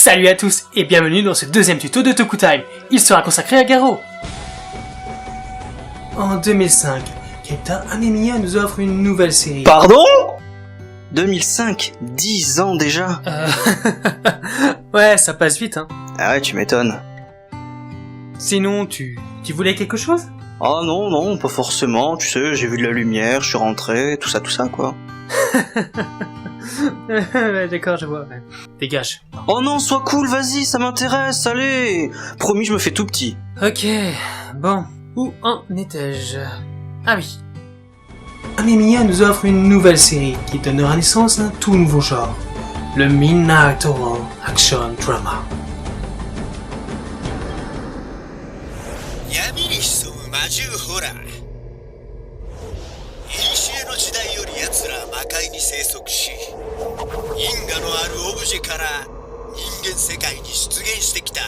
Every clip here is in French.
Salut à tous et bienvenue dans ce deuxième tuto de Toku Time. Il sera consacré à Garo. En 2005, Keita Amemiya nous offre une nouvelle série. Pardon 2005, 10 ans déjà. Ouais, ça passe vite hein. Ah ouais, tu m'étonnes. Sinon, tu voulais quelque chose? Oh non, pas forcément, tu sais, j'ai vu de la lumière, je suis rentré, tout ça quoi. D'accord, je vois. Ouais. Dégage. Oh non, sois cool, vas-y, ça m'intéresse, allez. Promis, je me fais tout petit. Ok, bon. Où en étais-je? Ah oui. Amemiya nous offre une nouvelle série qui donnera naissance à un tout nouveau genre. Le Midnight Horror Action Drama. 闇に潜む魔獣ホラー。古の時代より奴らは魔界に生息し、因果のあるオブジェから人間世界に出現してきた。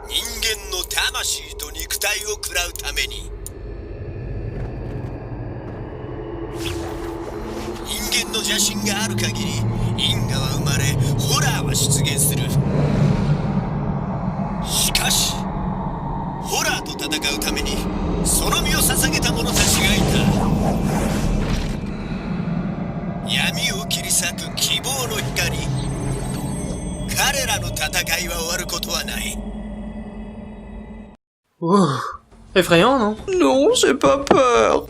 人間の魂と肉体を食らうために、人間の邪心がある限り因果は生まれ、ホラーは出現する。しかしホラーと戦うためにその身を捧げた者たちがいた。闇を切り裂く希望の光。彼らの戦いは終わることはない。 Ouh, effrayant, non? Non, j'ai pas peur.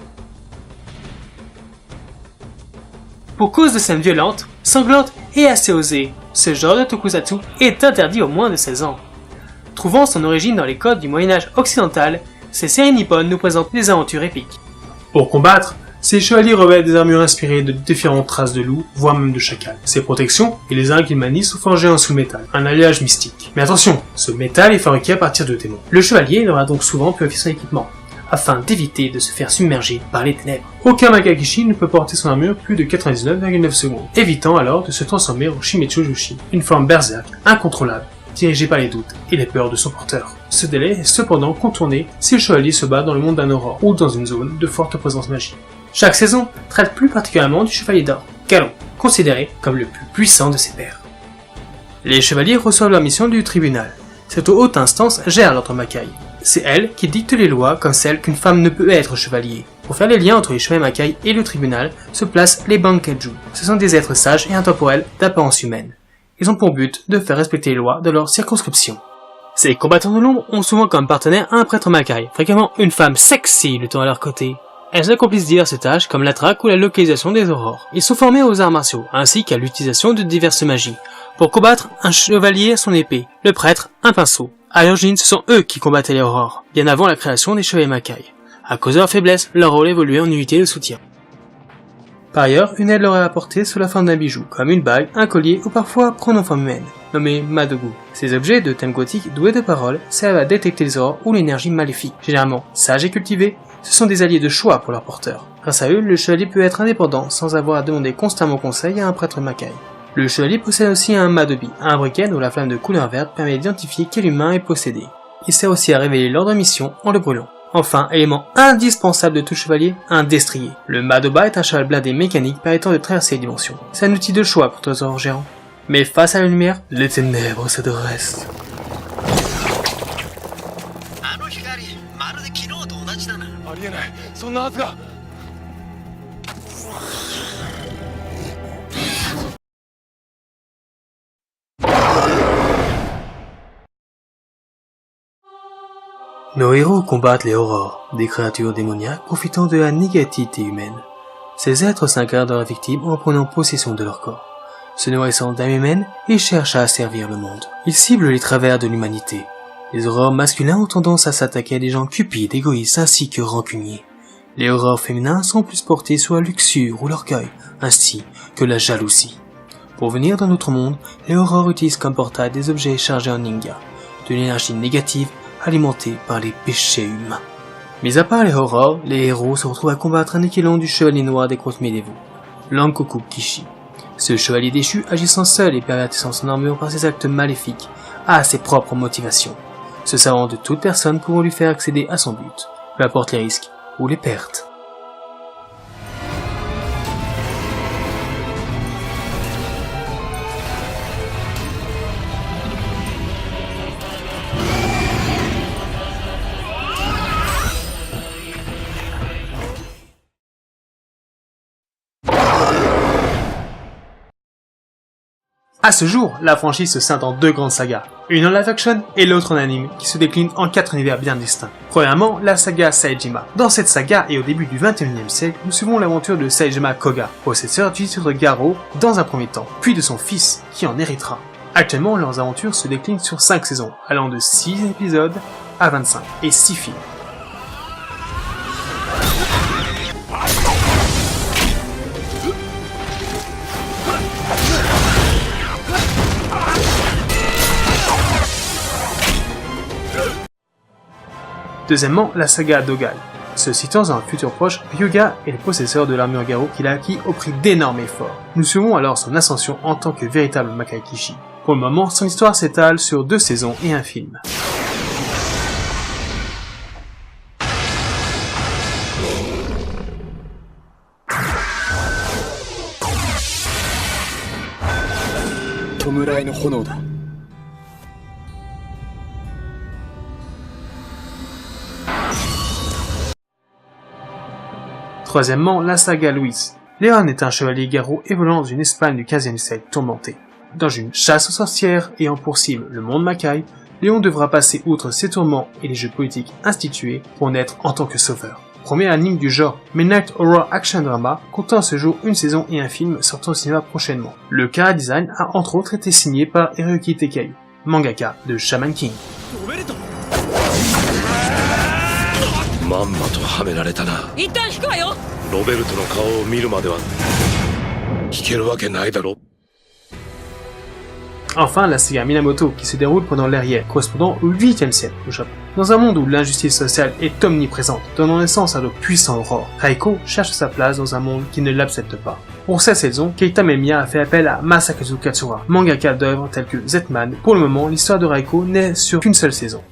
Pour cause de scènes violentes, sanglantes et assez osées, ce genre de tokusatsu est interdit aux moins de 16 ans. Trouvant son origine dans les codes du Moyen-Âge occidental, ces séries nippones nous présentent des aventures épiques. Pour combattre, ces chevaliers revêtent des armures inspirées de différentes races de loups, voire même de chacals. Ces protections et les armes qu'ils manient sont forgées en sous-métal, un alliage mystique. Mais attention, ce métal est fabriqué à partir de démons. Le chevalier devra donc souvent purifier son équipement, afin d'éviter de se faire submerger par les ténèbres. Aucun Makakishi ne peut porter son armure plus de 99,9 secondes, évitant alors de se transformer en Shimetsu Joshi, une forme berserk incontrôlable, dirigée par les doutes et les peurs de son porteur. Ce délai est cependant contourné si le chevalier se bat dans le monde d'un aurore ou dans une zone de forte présence magique. Chaque saison traite plus particulièrement du chevalier d'or, Galon, considéré comme le plus puissant de ses pairs. Les chevaliers reçoivent leur mission du tribunal. Cette haute instance gère l'ordre Makai. C'est elle qui dicte les lois comme celle qu'une femme ne peut être chevalier. Pour faire les liens entre les chevaliers Makai et le tribunal se placent les Bankaiju. Ce sont des êtres sages et intemporels d'apparence humaine. Ils ont pour but de faire respecter les lois de leur circonscription. Ces combattants de l'ombre ont souvent comme partenaire un prêtre Makai, fréquemment une femme sexy luttant à leur côté. Elles accomplissent diverses tâches comme la traque ou la localisation des aurores. Ils sont formés aux arts martiaux, ainsi qu'à l'utilisation de diverses magies. Pour combattre, un chevalier a son épée, le prêtre un pinceau. À l'origine, ce sont eux qui combattaient les aurores, bien avant la création des chevaliers Makai. À cause de leur faiblesse, leur rôle évoluait en unité de soutien. Par ailleurs, une aide leur est apportée sous la forme d'un bijou, comme une bague, un collier ou parfois prenant forme humaine, nommé Madogu. Ces objets de thème gothique doués de paroles servent à détecter les aurores ou l'énergie maléfique. Généralement sages et cultivés, ce sont des alliés de choix pour leur porteur. Grâce à eux, le chevalier peut être indépendant sans avoir à demander constamment conseil à un prêtre Makai. Le chevalier possède aussi un Madobi, un briquet dont la flamme de couleur verte permet d'identifier quel humain est possédé. Il sert aussi à révéler l'ordre de mission en le brûlant. Enfin, élément indispensable de tout chevalier, un destrier. Le Madoba est un cheval blindé mécanique permettant de traverser les dimensions. C'est un outil de choix pour tous les gérants. Mais face à la lumière, les ténèbres se dressent. 'Nos héros combattent les aurores, des créatures démoniaques profitant de la négativité humaine. Ces êtres s'incarnent dans la victime en prenant possession de leur corps. Se nourrissant d'âme humaine, ils cherchent à asservir le monde. Ils ciblent les travers de l'humanité. Les aurores masculins ont tendance à s'attaquer à des gens cupides, égoïstes ainsi que rancuniers. Les aurores féminins sont plus portés sur la luxure ou l'orgueil, ainsi que la jalousie. Pour venir dans notre monde, les aurores utilisent comme portail des objets chargés en ninga, de l'énergie négative alimentés par les péchés humains. Mis à part les aurores, les héros se retrouvent à combattre un équivalent du chevalier noir des contes médiévaux, l'Ankoku Kishi. Ce chevalier déchu, agissant seul et pervertissant son armure par ses actes maléfiques, a ses propres motivations, se servant de toute personne pouvant lui faire accéder à son but, peu importe les risques ou les pertes. À ce jour, la franchise se scinde en 2 grandes sagas, une en live action et l'autre en anime, qui se déclinent en 4 univers bien distincts. Premièrement, la saga Saejima. Dans cette saga et au début du 21e siècle, nous suivons l'aventure de Saejima Koga, possesseur du titre Garou dans un premier temps, puis de son fils, qui en héritera. Actuellement, leurs aventures se déclinent sur 5 saisons, allant de 6 épisodes à 25, et 6 films. Deuxièmement, la saga Dogal. Se situant dans un futur proche, Ryuga est le possesseur de l'armure Garou qu'il a acquis au prix d'énormes efforts. Nous suivons alors son ascension en tant que véritable Makai Kishi. Pour le moment, son histoire s'étale sur 2 saisons et un film. Troisièmement, la saga Louis. Léon est un chevalier garou évoluant dans une Espagne du XVe siècle tourmentée. Dans une chasse aux sorcières ayant pour cible le monde Makai, Léon devra passer outre ses tourments et les jeux politiques institués pour naître en tant que sauveur. Premier anime du genre Midnight Horror Action Drama, comptant à ce jour une saison et un film sortant au cinéma prochainement. Le chara design a entre autres été signé par Hiroyuki Tekai, mangaka de Shaman King. まんまとはめられたな。一旦引くわよ。ロベルトの顔を見るまでは引けるわけないだろ。 Enfin, la saga Minamoto, qui se déroule pendant l'ère Heian, correspondant au 8e siècle au Japon. Dans un monde où l'injustice sociale est omniprésente, donnant naissance à de puissants aurores, Raiko cherche sa place dans un monde qui ne l'accepte pas. Pour cette saison, Keita Memiya a fait appel à Masakazu Katsura, mangaka d'œuvres telles que Zetman. Pour le moment, l'histoire de Raiko n'est sur qu'une seule saison.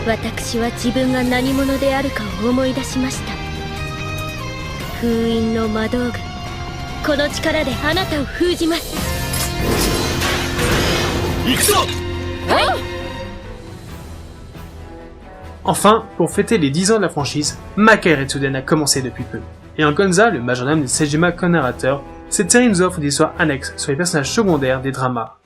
私は自分が何者であるかを思い出しました。封印の魔道具、この力であなたを封じます。行くぞ！はい。 Enfin, pour fêter les 10 ans de la franchise, Makai Retsuden a commencé depuis peu. Et en Gonza, le majordome de Saejima co-narrateur, cette série nous offre des histoires annexes sur les personnages secondaires des dramas.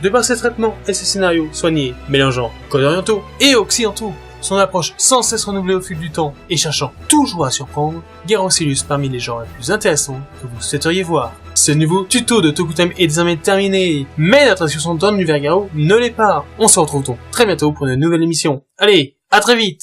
De par ses traitements et ses scénarios soignés, mélangeant codes orientaux et occidentaux, son approche sans cesse renouvelée au fil du temps et cherchant toujours à surprendre, Garou s'illustre parmi les genres les plus intéressants que vous souhaiteriez voir. Ce nouveau tuto de Tokutime est désormais terminé, mais notre discussion dans l'univers Garou ne l'est pas. On se retrouve donc très bientôt pour une nouvelle émission. Allez, à très vite!